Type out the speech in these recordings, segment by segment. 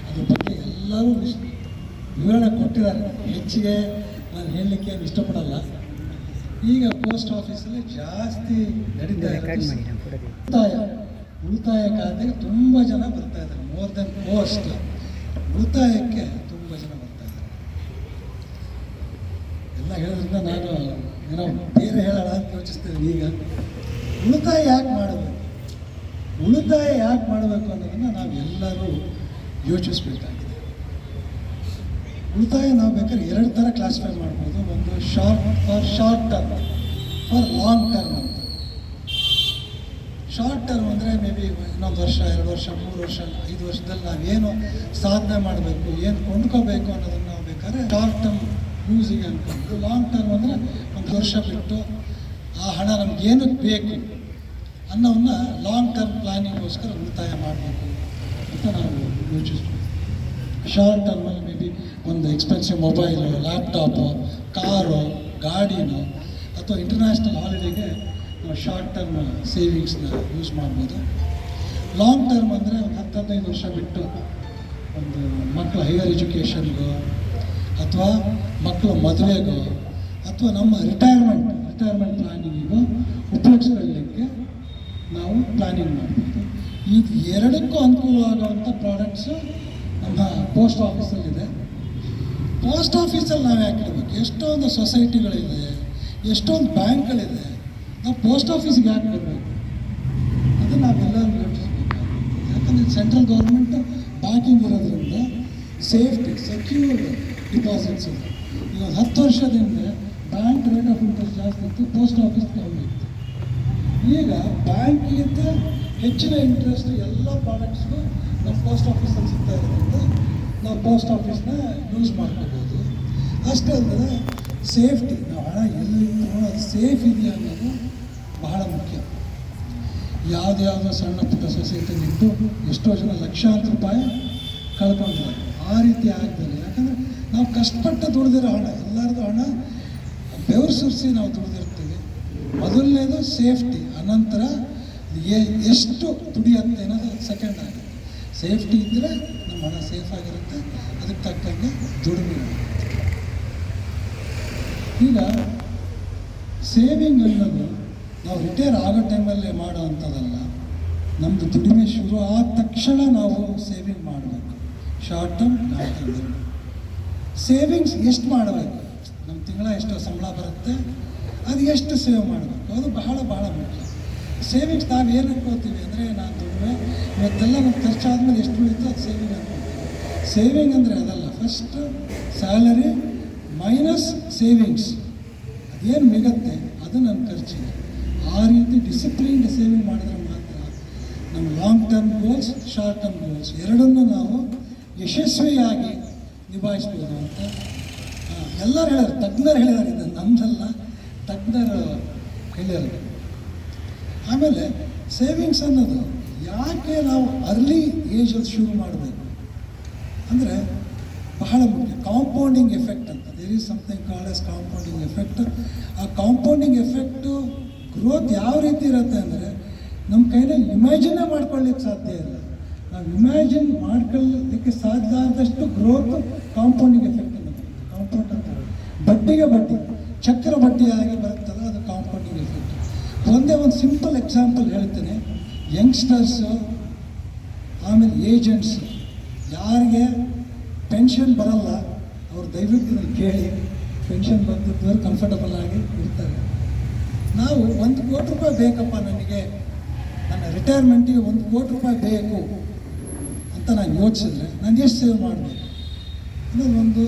ಅದ್ರ ಬಗ್ಗೆ ಎಲ್ಲರೂ ವಿವರಣೆ ಕೊಟ್ಟಿದ್ದಾರೆ. ಹೆಚ್ಚಿಗೆ ನಾನು ಹೇಳಲಿಕ್ಕೆ ಇಷ್ಟಪಡಲ್ಲ. ಈಗ ಪೋಸ್ಟ್ ಆಫೀಸಲ್ಲಿ ಜಾಸ್ತಿ ನಡೀತಾ ಇದೆ ಉಳಿತಾಯ ಖಾತೆಗೆ ತುಂಬ ಜನ ಬರ್ತಾ ಇದ್ದಾರೆ. ಮೋರ್ ದೆನ್ ಪೋಸ್ಟ್ ಉಳಿತಾಯಕ್ಕೆ ತುಂಬ ಜನ ಬರ್ತಾ ಇದ್ದಾರೆ. ಎಲ್ಲ ಹೇಳೋದ್ರಿಂದ ನಾನು ಏನೋ ಬೇರೆ ಹೇಳೋಣ ಅಂತ ಯೋಚಿಸ್ತೇನೆ. ಈಗ ಉಳಿತಾಯ ಯಾಕೆ ಮಾಡಬೇಕು ಅನ್ನೋದನ್ನು ನಾವು ಎಲ್ಲರೂ ಯೋಚಿಸಬೇಕಾಗಿದೆ. ಉಳಿತಾಯ ನಾವು ಬೇಕಾದ್ರೆ ಎರಡು ಥರ ಕ್ಲಾಸಿಫೈ ಮಾಡ್ಬೋದು. ಒಂದು short term, for long term ಅಂತ. ಶಾರ್ಟ್ ಟರ್ಮ್ ಅಂದರೆ ಮೇ ಬಿ ಇನ್ನೊಂದು ವರ್ಷ, 2 ವರ್ಷ, 3 ವರ್ಷ, 5 ವರ್ಷದಲ್ಲಿ ನಾವೇನು ಸಾಧನೆ ಮಾಡಬೇಕು, ಏನು ಕೊಂಡ್ಕೋಬೇಕು ಅನ್ನೋದನ್ನು ನಾವು ಬೇಕಾದ್ರೆ ಶಾರ್ಟ್ ಟರ್ಮ್ ಯೂಸಿಗೆ ಅನ್ಕೊಂಡು. ಲಾಂಗ್ ಟರ್ಮ್ ಅಂದರೆ 1 ವರ್ಷ ಬಿಟ್ಟು ಆ ಹಣ ನಮ್ಗೆ ಏನಕ್ಕೆ ಬೇಕು ಅನ್ನೋವನ್ನ ಲಾಂಗ್ ಟರ್ಮ್ ಪ್ಲ್ಯಾನಿಂಗ್ಗೋಸ್ಕರ ಉಳಿತಾಯ ಮಾಡಬೇಕು ಅಂತ ನಾವು ಯೋಚಿಸ್ತೀವಿ. ಶಾರ್ಟ್ ಟರ್ಮಲ್ಲಿ ಮೇ ಬಿ ಒಂದು ಎಕ್ಸ್ಪೆನ್ಸಿವ್ ಮೊಬೈಲು, ಲ್ಯಾಪ್ಟಾಪು, ಕಾರು, ಗಾಡಿನೋ ಅಥವಾ ಇಂಟರ್ನ್ಯಾಷನಲ್ ಹಾಲಿಡೇಗೆ ನಾವು ಶಾರ್ಟ್ ಟರ್ಮ್ ಸೇವಿಂಗ್ಸ್ನ ಯೂಸ್ ಮಾಡ್ಬೋದು. ಲಾಂಗ್ ಟರ್ಮ್ ಅಂದರೆ ಒಂದು 10-15 ವರ್ಷ ಬಿಟ್ಟು ಒಂದು ಮಕ್ಕಳ ಹೈಯರ್ ಎಜುಕೇಷನ್ಗೋ ಅಥವಾ ಮಕ್ಕಳ ಮದುವೆಗೋ ಅಥವಾ ನಮ್ಮ ರಿಟೈರ್ಮೆಂಟ್ ಪ್ಲ್ಯಾನಿಂಗಿಗೋ ಉಪಯೋಗಿಸ್ಕೊಳ್ಳಲಿಕ್ಕೆ ನಾವು ಪ್ಲ್ಯಾನಿಂಗ್ ಮಾಡ್ಬೋದು. ಇದು ಎರಡಕ್ಕೂ ಅನುಕೂಲವಾಗುವಂಥ ಪ್ರಾಡಕ್ಟ್ಸು ನಮ್ಮ ಪೋಸ್ಟ್ ಆಫೀಸಲ್ಲಿದೆ. ಪೋಸ್ಟ್ ಆಫೀಸಲ್ಲಿ ನಾವು ಯಾಕೆ ಇಡಬೇಕು? ಎಷ್ಟೊಂದು ಸೊಸೈಟಿಗಳಿದೆ, ಎಷ್ಟೊಂದು ಬ್ಯಾಂಕ್ಗಳಿದೆ. ನಾವು ಪೋಸ್ಟ್ ಆಫೀಸ್ಗೆ ಯಾಕೆ ಬರಬೇಕು? ಅದು ನಾವೆಲ್ಲರೂ ಯೋಚಿಸ್ಬೇಕು. ಯಾಕಂದರೆ ಸೆಂಟ್ರಲ್ ಗೌರ್ಮೆಂಟ್ ಬ್ಯಾಂಕಿಂಗ್ ಇರೋದ್ರಿಂದ ಸೇಫ್ಟಿ, ಸೆಕ್ಯೂರ್ಡ್ ಡಿಪಾಸಿಟ್ಸ್ ಇದೆ. ಈಗ 10 ವರ್ಷದಿಂದ ಬ್ಯಾಂಕ್ ರೇಟ್ ಆಫ್ ಇಂಟ್ರೆಸ್ಟ್ ಜಾಸ್ತಿ ಇತ್ತು, ಪೋಸ್ಟ್ ಆಫೀಸ್ ಕಮ್ಮಿ ಇತ್ತು. ಈಗ ಬ್ಯಾಂಕ್ಗಿಂತ ಹೆಚ್ಚಿನ ಇಂಟ್ರೆಸ್ಟ್ ಎಲ್ಲ ಪ್ರಾಡಕ್ಟ್ಸ್ಗೂ ನಾವು ಪೋಸ್ಟ್ ಆಫೀಸಲ್ಲಿ ಸಿಗ್ತಾ ಇರೋದ್ರಿಂದ ನಾವು ಪೋಸ್ಟ್ ಆಫೀಸ್ನ ಯೂಸ್ ಮಾಡ್ಕೋಬೋದು. ಅಷ್ಟೇ ಅಲ್ಲದೆ ಸೇಫ್ಟಿ, ನಾವು ಹಣ ಎಲ್ಲಿ ಅದು ಸೇಫ್ ಇದೆಯಾ ಅನ್ನೋದು ಬಹಳ ಮುಖ್ಯ. ಯಾವುದ್ಯಾವುದೋ ಸಣ್ಣ ಪುಟ್ಟ ಸೊಸೈಟಿನಿಟ್ಟು ಎಷ್ಟೋ ಜನ ಲಕ್ಷಾಂತರ ರೂಪಾಯಿ ಕಳ್ಕೊಂಡಿದ್ದಾರೆ. ಆ ರೀತಿ ಆಗ್ತಾರೆ. ಯಾಕಂದರೆ ನಾವು ಕಷ್ಟಪಟ್ಟು ದುಡಿದಿರೋ ಹಣ, ಎಲ್ಲರದ್ದು ಹಣ ಬೆವರು ಸುರಿಸಿ ನಾವು ದುಡಿದಿರ್ತೀವಿ. ಮೊದಲನೇದು ಸೇಫ್ಟಿ, ಅನಂತರ ಎಷ್ಟು ದುಡಿಯುತ್ತೆ ಅನ್ನೋದು ಸೆಕೆಂಡ್ ಆಗುತ್ತೆ. ಸೇಫ್ಟಿ ಇದ್ದರೆ ನಮ್ಮ ಹಣ ಸೇಫ್ ಆಗಿರುತ್ತೆ, ಅದಕ್ಕೆ ತಕ್ಕಂಗೆ ದುಡಿಮೆ. ಈಗ ಸೇವಿಂಗ್ ಅನ್ನೋದು ನಾವು ರಿಟೈರ್ ಆಗೋ ಟೈಮಲ್ಲೇ ಮಾಡೋ ಅಂಥದ್ದಲ್ಲ. ನಮ್ಮದು ದುಡಿಮೆ ಶುರು ಆದ ತಕ್ಷಣ ನಾವು ಸೇವಿಂಗ್ ಮಾಡಬೇಕು. Short term, long term. Savings ಎಷ್ಟು ಮಾಡಬೇಕು? ನಮ್ಮ ತಿಂಗಳ ಎಷ್ಟು ಸಂಬಳ ಬರುತ್ತೆ ಅದು ಎಷ್ಟು ಸೇವ್ ಮಾಡಬೇಕು, ಅದು ಬಹಳ ಮುಖ್ಯ. ಸೇವಿಂಗ್ಸ್ ನಾವು ಏನು ಅನ್ಕೋತೀವಿ ಅಂದರೆ, ನಾನು ದುಡಿಮೆ ಇವತ್ತೆಲ್ಲ ನಮ್ಮ ಖರ್ಚಾದ್ಮೇಲೆ ಎಷ್ಟು ಉಳಿತು ಅದು ಸೇವಿಂಗ್ ಅನ್ಕೋತೀವಿ. ಸೇವಿಂಗ್ ಅಂದರೆ ಅದಲ್ಲ. ಫಸ್ಟ್ ಸ್ಯಾಲರಿ ಮೈನಸ್ ಸೇವಿಂಗ್ಸ್, ಅದೇನು ಮಿಗುತ್ತೆ ಅದು ನನ್ನ ಖರ್ಚಿಗೆ. ಆ ರೀತಿ ಡಿಸಿಪ್ಲಿನ್ಡ್ ಸೇವಿಂಗ್ ಮಾಡಿದ್ರೆ ಮಾತ್ರ ನಮ್ಮ long term goals, short term goals ಎರಡನ್ನೂ ನಾವು ಯಶಸ್ವಿಯಾಗಿ ನಿಭಾಯಿಸ್ಬೋದು ಅಂತ ಎಲ್ಲರೂ ಹೇಳ್ಯಾರ, ತಜ್ಞರು ಹೇಳ್ಯಾರ. ಇದು ನಮ್ಮದಲ್ಲ, ತಜ್ಞರು ಹೇಳ್ಯಾರ. ಆಮೇಲೆ ಸೇವಿಂಗ್ಸ್ ಅನ್ನೋದು ಯಾಕೆ ನಾವು ಅರ್ಲಿ ಏಜಲ್ಲಿ ಶುರು ಮಾಡಬೇಕು ಅಂದರೆ ಬಹಳ ಮುಖ್ಯ. ಕಾಂಪೌಂಡಿಂಗ್ ಎಫೆಕ್ಟ್ ಅಂತ, there is something called as compounding effect. ಆ ಕಾಂಪೌಂಡಿಂಗ್ ಎಫೆಕ್ಟು ಗ್ರೋತ್ ಯಾವ ರೀತಿ ಇರುತ್ತೆ ಅಂದರೆ, ನಮ್ಮ ಕೈಯಲ್ಲಿ ಇಮ್ಯಾಜಿನೇ ಮಾಡ್ಕೊಳ್ಳಿಕ್ಕೆ ಸಾಧ್ಯ ಇಲ್ಲ. ನಾವು ಇಮ್ಯಾಜಿನ್ ಮಾಡ್ಕೊಳ್ಳಿಕ್ಕೆ ಸಾಧ್ಯ ಆದಷ್ಟು ಗ್ರೋತ್ ಕಾಂಪೌಂಡಿಂಗ್ ಎಫೆಕ್ಟ್ ಅನ್ನೋದು. ಕಾಂಪೌಂಡ್ ಅಂತ ಬಡ್ಡಿಗೆ ಬಡ್ಡಿ, ಚಕ್ರ ಬಡ್ಡಿಯಾಗಿ ಬರುತ್ತಲ್ಲ, ಅದು ಕಾಂಪೌಂಡಿಂಗ್ ಎಫೆಕ್ಟ್. ಒಂದೇ ಒಂದು ಸಿಂಪಲ್ ಎಕ್ಸಾಂಪಲ್ ಹೇಳ್ತೇನೆ. ಯಂಗ್ಸ್ಟರ್ಸು, ಆಮೇಲೆ ಏಜೆಂಟ್ಸು, ಯಾರಿಗೆ ಪೆನ್ಷನ್ ಬರಲ್ಲ ಅವ್ರು ದಯವಿಟ್ಟು ನಾನು ಕೇಳಿ. ಪೆನ್ಷನ್ ಬಂದಿದ್ದವರು ಕಂಫರ್ಟಬಲ್ ಆಗಿ ಇರ್ತಾರೆ. ನಾವು 1 ಕೋಟಿ ರೂಪಾಯಿ ಬೇಕಪ್ಪ, ನನಗೆ ನನ್ನ ರಿಟೈರ್ಮೆಂಟಿಗೆ 1 ಕೋಟಿ ರೂಪಾಯಿ ಬೇಕು ಅಂತ ನಾನು ಯೋಚಿಸಿದ್ರೆ ನಾನು ಎಷ್ಟು ಸೇವ್ ಮಾಡಬೇಕು ಅನ್ನೋದು ಒಂದು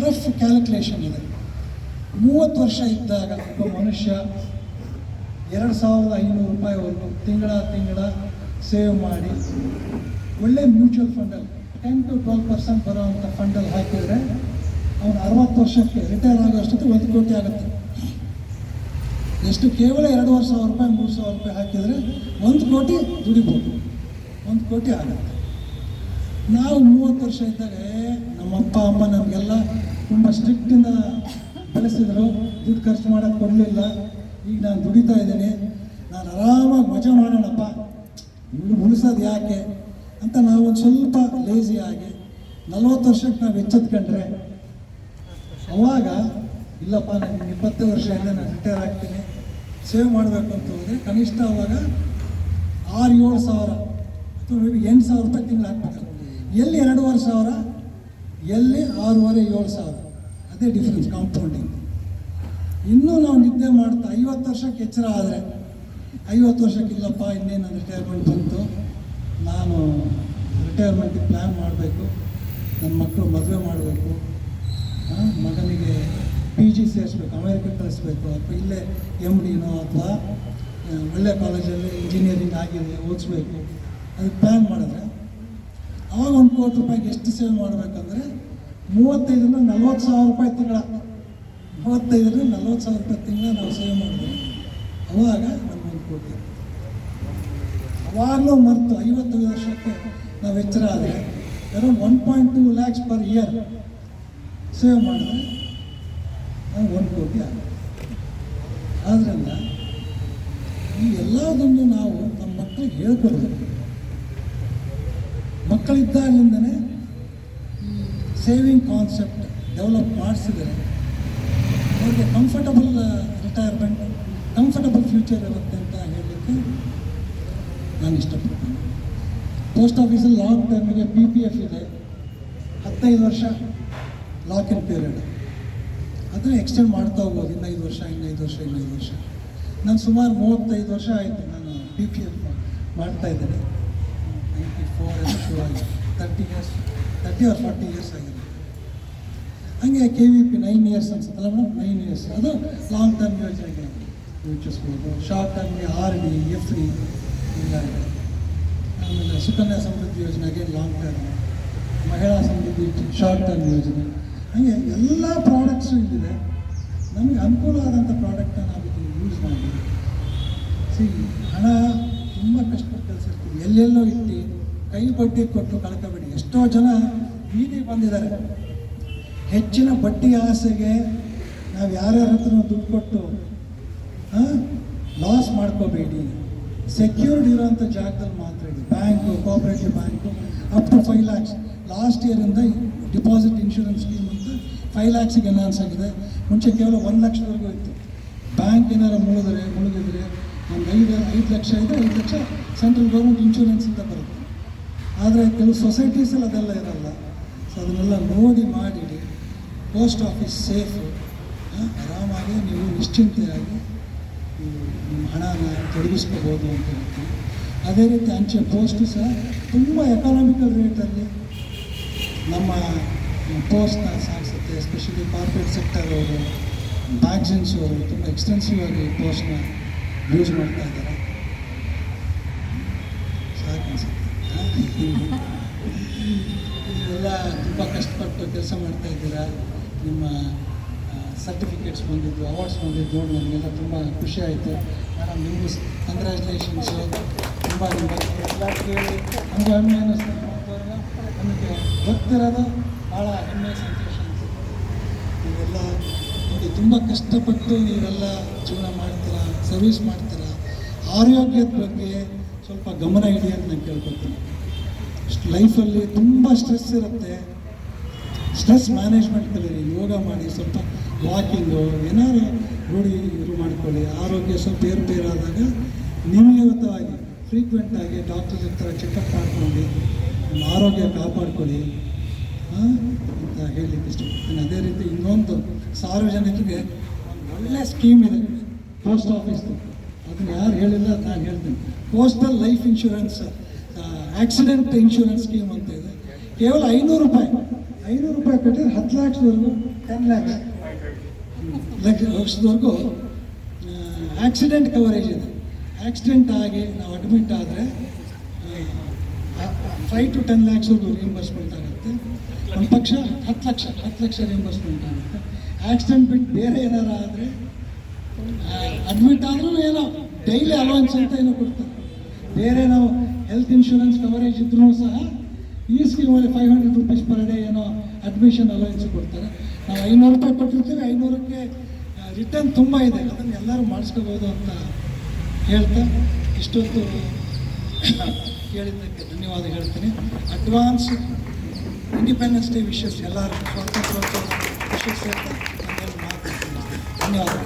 ರಫ್ ಕ್ಯಾಲ್ಕುಲೇಷನ್ ಇದೆ. 30 ವರ್ಷ ಇದ್ದಾಗ ಒಬ್ಬ ಮನುಷ್ಯ 2500 ರೂಪಾಯಿವರೆಗೂ ತಿಂಗಳ ಸೇವ್ ಮಾಡಿ ಒಳ್ಳೆ ಮ್ಯೂಚುವಲ್ ಫಂಡಲ್ಲಿ 10 to 12% ಬರೋವಂಥ ಫಂಡಲ್ಲಿ ಹಾಕಿದರೆ ಅವನು 60 ವರ್ಷಕ್ಕೆ ರಿಟೈರ್ ಆಗೋ ಅಷ್ಟೊತ್ತಿಗೆ 1 ಕೋಟಿ ಆಗುತ್ತೆ. ಎಷ್ಟು? ಕೇವಲ 2,000 ರೂಪಾಯಿ 3,000 ರೂಪಾಯಿ ಹಾಕಿದರೆ 1 ಕೋಟಿ ದುಡಿಬೋದು, 1 ಕೋಟಿ ಆಗುತ್ತೆ. ನಾವು 30 ವರ್ಷ ಇದ್ದಾಗ ನಮ್ಮ ಅಪ್ಪ ಅಮ್ಮ ನಮಗೆಲ್ಲ ತುಂಬ ಸ್ಟ್ರಿಕ್ಟಿಂದ ಬೆಳೆಸಿದ್ರು, ದುಡ್ಡು ಖರ್ಚು ಮಾಡೋಕ್ಕೆ ಕೊಡಲಿಲ್ಲ. ಈಗ ನಾನು ದುಡಿತಾ ಇದ್ದೀನಿ, ನಾನು ಆರಾಮಾಗಿ ಮಜಾ ಮಾಡೋಣಪ್ಪ, ಇವ್ರು ಉಳಿಸೋದು ಯಾಕೆ ಅಂತ ನಾವು ಒಂದು ಸ್ವಲ್ಪ ಲೇಸಿ ಆಗಿ 40 ವರ್ಷಕ್ಕೆ ನಾವು ಎಚ್ಚೆತ್ಕೊಂಡ್ರೆ ಅವಾಗ ಇಲ್ಲಪ್ಪ ನನಗೆ 20 ವರ್ಷ ಇದೆ ನಾನು ರಿಟೈರ್ ಆಗ್ತೀನಿ ಸೇವ್ ಮಾಡಬೇಕು ಅಂತ ಹೋದರೆ ಕನಿಷ್ಠ ಅವಾಗ 6-7 ಸಾವಿರ ಅಥವಾ ಮೇ ಬಿ 8,000 ರೂಪಾಯಿ ತಿಂಗಳು ಹಾಕ್ಬೇಕು. ಎಲ್ಲಿ 2,500 ಎಲ್ಲಿ 6,500-7 ಸಾವಿರ, ಅದೇ ಡಿಫ್ರೆನ್ಸ್ ಕಾಂಪೌಂಡಿಂಗ್. ಇನ್ನೂ ನಾವು ನಿದ್ದೆ ಮಾಡ್ತಾ 50 ವರ್ಷಕ್ಕೆ ಎಚ್ಚರ ಆದರೆ 50 ವರ್ಷಕ್ಕೆ ಇಲ್ಲಪ್ಪ ಇನ್ನೇನು ರಿಟೈರ್ಮೆಂಟ್ ಬಂತು, ನಾನು ರಿಟೈರ್ಮೆಂಟಿಗೆ ಪ್ಲ್ಯಾನ್ ಮಾಡಬೇಕು, ನನ್ನ ಮಕ್ಕಳು ಮದುವೆ ಮಾಡಬೇಕು, ಮಗನಿಗೆ PG ಸೇರಿಸ್ಬೇಕು, ಅಮೇರಿಕಕ್ಕೆ ಕಳಿಸ್ಬೇಕು, ಅಥವಾ ಇಲ್ಲೇ MDನೋ ಅಥವಾ ಒಳ್ಳೆ ಕಾಲೇಜಲ್ಲಿ ಇಂಜಿನಿಯರಿಂಗ್ ಆಗಿದೆ ಓದಿಸ್ಬೇಕು, ಅದಕ್ಕೆ ಪ್ಲ್ಯಾನ್ ಮಾಡಿದ್ರೆ ಅವಾಗ 1 ಕೋಟಿ ರೂಪಾಯಿಗೆ ಎಷ್ಟು ಸೇವ್ ಮಾಡಬೇಕಂದ್ರೆ 35-40 ಸಾವಿರ ರೂಪಾಯಿ ತಿಂಗಳ, 35-40 ಸಾವಿರ ರೂಪಾಯಿ ತಿಂಗಳ ನಾವು ಸೇವ್ ಮಾಡಿದ್ರೆ ಅವಾಗ ನಮ್ಗೆ 1 ಕೋಟಿ. ಅವಾಗಲೂ ಮರೆತು 50 ವರ್ಷಕ್ಕೆ ನಾವು ಎಚ್ಚರ ಆದರೆ around 1.2 lakhs per year save ಮಾಡಿದ್ರೆ ನಮ್ಗೆ 1 ಕೋಟಿ ಆಗುತ್ತೆ. ಆದ್ದರಿಂದ ಈ ಎಲ್ಲದನ್ನು ನಾವು ನಮ್ಮ ಮಕ್ಕಳಿಗೆ ಹೇಳ್ಕೊಡ್ಬೇಕು. ಮಕ್ಕಳಿದ್ದಾಗಲಿಂದನೇ ಈ ಸೇವಿಂಗ್ ಕಾನ್ಸೆಪ್ಟ್ ಡೆವಲಪ್ ಮಾಡಿಸಿದರೆ ಅವ್ರಿಗೆ ಕಂಫರ್ಟಬಲ್ ರಿಟೈರ್ಮೆಂಟ್, ಕಂಫರ್ಟಬಲ್ ಫ್ಯೂಚರ್ ಇರುತ್ತೆ ಅಂತ ಹೇಳಲಿಕ್ಕೆ ನಾನು ಇಷ್ಟಪಡ್ತೀನಿ. ಪೋಸ್ಟ್ ಆಫೀಸಲ್ಲಿ ಲಾಂಗ್ ಟರ್ಮಿಗೆ PPF ಇದೆ, 15 ವರ್ಷ ಲಾಕ್ ಇನ್ ಪೀರಿಯಡ್. ಅದನ್ನು ಎಕ್ಸ್ಟೆಂಡ್ ಮಾಡ್ತಾ ಹೋಗ್ಬೋದು, ಇನ್ನು 5 ವರ್ಷ, ಇನ್ನು 5 ವರ್ಷ, ಇನ್ನು 5 ವರ್ಷ. ನಾನು ಸುಮಾರು 35 ವರ್ಷ ಆಯಿತು ನಾನು PPF ಮಾಡ್ತಾ ಇದ್ದೇನೆ. 94 ಶುರುವಾಗಿ 30 or 40 years ಆಗಿದೆ. ಹಾಗೆ KVP 9 years ಅನ್ಸುತ್ತಲ್ಲ ಮೇಡಮ್, 9 years ಅದು ಲಾಂಗ್ ಟರ್ಮ್ ಯೋಜನೆಗೆ ಯೋಚಿಸ್ಬೋದು. ಶಾರ್ಟ್ ಟರ್ಮ್ಗೆ RD, FD ಇಲ್ಲ ಇದೆ. ಆಮೇಲೆ ಸುಕನ್ಯಾ ಸಮೃದ್ಧಿ ಯೋಜನೆಗೆ ಲಾಂಗ್ ಟರ್ಮ್, ಮಹಿಳಾ ಸಮೃದ್ಧಿ ಶಾರ್ಟ್ ಟರ್ಮ್ ಯೋಜನೆ, ಹಾಗೆ ಎಲ್ಲ ಪ್ರಾಡಕ್ಟ್ಸು ಇಲ್ಲಿದೆ. ನಮಗೆ ಅನುಕೂಲ ಆದಂಥ ಪ್ರಾಡಕ್ಟನ್ನು ನಾವು ಯೂಸ್ ಮಾಡಿ. ಹಣ ತುಂಬ ಕಷ್ಟಪಟ್ಟು ಕೆಲಸ ಇರ್ತೀವಿ, ಎಲ್ಲೆಲ್ಲೋ ಇಟ್ಟು ಕೈ ಬಡ್ಡಿ ಕೊಟ್ಟು ಕಳ್ಕೊಬೇಡಿ. ಎಷ್ಟೋ ಜನ ಬೀದಿಗೆ ಬಂದಿದ್ದಾರೆ. ಹೆಚ್ಚಿನ ಬಡ್ಡಿ ಆಸೆಗೆ ನಾವು ಯಾರ್ಯಾರ ಹತ್ರ ದುಡ್ಡು ಕೊಟ್ಟು ಲಾಸ್ ಮಾಡ್ಕೋಬೇಡಿ. ಸೆಕ್ಯೂರ್ಡ್ ಇರೋಂಥ ಜಾಗದಲ್ಲಿ ಮಾತ್ರ ಇಡಿ. Bank, cooperative bank up to 5 lakhs last ಇಯರಿಂದ ಡಿಪಾಸಿಟ್ ಇನ್ಶೂರೆನ್ಸ್ ಸ್ಕೀಮ್ ಅಂತ 5 lakhsಗೆ ಎನ್ಹಾನ್ಸ್ ಆಗಿದೆ. ಮುಂಚೆ ಕೇವಲ 1 ಲಕ್ಷದವರೆಗೂ ಇತ್ತು. ಬ್ಯಾಂಕ್ ಏನಾರು ಮುಳುಗಿದ್ರೆ ಒಂದು 5 ಲಕ್ಷ ಇದ್ದರೆ 5 ಲಕ್ಷ ಸೆಂಟ್ರಲ್ ಗೌರ್ಮೆಂಟ್ ಇನ್ಶೂರೆನ್ಸಿಂದ ಬರುತ್ತೆ. ಆದರೆ ಕೆಲವು ಸೊಸೈಟೀಸಲ್ಲಿ ಅದೆಲ್ಲ ಇರಲ್ಲ. ಸೊ ಅದನ್ನೆಲ್ಲ ನೋಡಿ ಮಾಡಿಡಿ. ಪೋಸ್ಟ್ ಆಫೀಸ್ ಸೇಫು, ಆರಾಮಾಗಿ ನೀವು ನಿಶ್ಚಿಂತೆಯಾಗಿ ನಿಮ್ಮ ಹಣನ ತೊಡಗಿಸ್ಕೋಬೋದು ಅಂತ ಹೇಳ್ತೀವಿ. ಅದೇ ರೀತಿ ಅಂಚೆ ಪೋಸ್ಟು ಸಹ ತುಂಬ ಎಕಾನಮಿಕಲ್ ರೇಟಲ್ಲಿ ನಮ್ಮ ಪೋಸ್ಟ್ನ ಸಾಗಿಸುತ್ತೆ. ಎಸ್ಪೆಷಲಿ ಕಾರ್ಪೊರೇಟ್ ಸೆಕ್ಟರ್ ಅವರು, ಮ್ಯಾಗ್ಝಿನ್ಸ್ ಅವರು ತುಂಬ ಎಕ್ಸ್ಟೆನ್ಸಿವ್ ಆಗಿ ಪೋಸ್ಟ್ನ ಯೂಸ್ ಮಾಡ್ತಾ ಇದ್ದಾರೆ. ಸಾಕನ್ಸುತ್ತೆ ಇದೆಲ್ಲ ತುಂಬ ಕಷ್ಟಪಟ್ಟು ಕೆಲಸ ಮಾಡ್ತಾ ಇದ್ದೀರಾ. ನಿಮ್ಮ ಸರ್ಟಿಫಿಕೇಟ್ಸ್ ಬಂದಿದ್ದು, ಅವಾರ್ಡ್ಸ್ ಬಂದಿದ್ದು ನೋಡಿ ನಮಗೆಲ್ಲ ತುಂಬ ಖುಷಿ ಆಯಿತು. ಮೇಡಮ್ ನಿಮಗೂ ಕಂಗ್ರ್ಯಾಚುಲೇಷನ್ಸು. ತುಂಬ ಎಲ್ಲ ಕೇಳಿ ನಮಗೂ ಹೆಮ್ಮೆ ಅನ್ನಿಸ್ತು. ನಮಗೆ ಗೊತ್ತಿರೋದು ಭಾಳ ಹೆಮ್ಮೆ, ಸಂತೋಷ ಅನಿಸುತ್ತೆ. ನೀವೆಲ್ಲ ನೋಡಿ ತುಂಬ ಕಷ್ಟಪಟ್ಟು ನೀವೆಲ್ಲ ಜೀವನ ಮಾಡ್ತೀರಾ, ಸರ್ವಿಸ್ ಮಾಡ್ತೀರಾ. ಆರೋಗ್ಯದ ಬಗ್ಗೆ ಸ್ವಲ್ಪ ಗಮನ ಇಡಿ ಅಂತ ನಾನು ಕೇಳ್ಕೊತೀನಿ. ಲೈಫಲ್ಲಿ ತುಂಬ ಸ್ಟ್ರೆಸ್ ಇರುತ್ತೆ. ಸ್ಟ್ರೆಸ್ ಮ್ಯಾನೇಜ್ಮೆಂಟ್ ಕಲೀರಿ, ಯೋಗ ಮಾಡಿ, ಸ್ವಲ್ಪ ವಾಕಿಂಗು ಏನಾದ್ರು ರೂಢಿ ಮಾಡ್ಕೊಳ್ಳಿ. ಆರೋಗ್ಯ ಸ್ವಲ್ಪ ಏರುಪೇರಾದಾಗ ನಿಯಮಿತವಾಗಿ ಫ್ರೀಕ್ವೆಂಟಾಗಿ ಡಾಕ್ಟರ್ ಹತ್ರ ಚೆಕಪ್ ಮಾಡ್ಕೊಂಡು ನಿಮ್ಮ ಆರೋಗ್ಯ ಕಾಪಾಡ್ಕೊಳ್ಳಿ ಅಂತ ಹೇಳಲಿಕ್ಕೆ ಇಷ್ಟಪಡ್ತೀನಿ. ಅದೇ ರೀತಿ ಇನ್ನೊಂದು ಸಾರ್ವಜನಿಕರಿಗೆ ಒಂದು ಒಳ್ಳೆಯ ಸ್ಕೀಮ್ ಇದೆ ಪೋಸ್ಟ್ ಆಫೀಸ್ದು. ಅದನ್ನು ಯಾರು ಹೇಳಿಲ್ಲ, ಅದು ನಾನು ಹೇಳ್ತೀನಿ. Postal life insurance accident insurance scheme ಅಂತ ಇದೆ. ಕೇವಲ 500 ರೂಪಾಯಿ ಕಟ್ಟಿದ್ರೆ 10 lakhsವರೆಗೂ 10 lakhsವರೆಗೂ ಆಕ್ಸಿಡೆಂಟ್ ಕವರೇಜ್ ಇದೆ. ಆಕ್ಸಿಡೆಂಟ್ ಆಗಿ ನಾವು ಅಡ್ಮಿಟ್ ಆದರೆ 5 to 10 lakhsವರೆಗೂ ರಿಯಂಬರ್ಸ್ಮೆಂಟ್ ಆಗುತ್ತೆ. ಒಂದು ಪಕ್ಷ 10 ಲಕ್ಷ ರಿಯಂಬರ್ಸ್ಮೆಂಟ್ ಆಗುತ್ತೆ. ಆಕ್ಸಿಡೆಂಟ್ ಬಿಟ್ಟು ಬೇರೆ ಏನಾರು ಆದರೆ ಅಡ್ಮಿಟ್ ಆದ್ರೂ ಏನೋ ಡೈಲಿ ಅಲೋವೆನ್ಸ್ ಅಂತ ಏನೋ ಕೊಡ್ತಾರೆ. ಬೇರೆ ನಾವು ಹೆಲ್ತ್ ಇನ್ಶೂರೆನ್ಸ್ ಕವರೇಜ್ ಇದ್ರೂ ಸಹ ಈ ಸ್ಕೀಮಲ್ಲಿ 500 rupees per day ಏನೋ ಅಡ್ಮಿಷನ್ ಅಲೋವೆನ್ಸ್ ಕೊಡ್ತಾರೆ. ನಾವು 500 ರೂಪಾಯಿ ಕೊಟ್ಟಿರ್ತೀವಿ, 500ಕ್ಕೆ ರಿಟರ್ನ್ ತುಂಬ ಇದೆ. ಅದನ್ನು ಎಲ್ಲರೂ ಮಾಡಿಸ್ಕೋಬೋದು ಅಂತ ಹೇಳ್ತಾ ಇಷ್ಟೊತ್ತು ಕೇಳಿದ್ದಕ್ಕೆ ಧನ್ಯವಾದ ಹೇಳ್ತೀನಿ. ಅಡ್ವಾನ್ಸ್ ಇಂಡಿಪೆಂಡೆನ್ಸ್ ಡೇ ವಿಶಸ್ ಎಲ್ಲರಿಗೂ ಸ್ವಾತಂತ್ರ್ಯೋತ್ಸವ ವಿಶಸ್ ಅಂತ ಧನ್ಯವಾದ.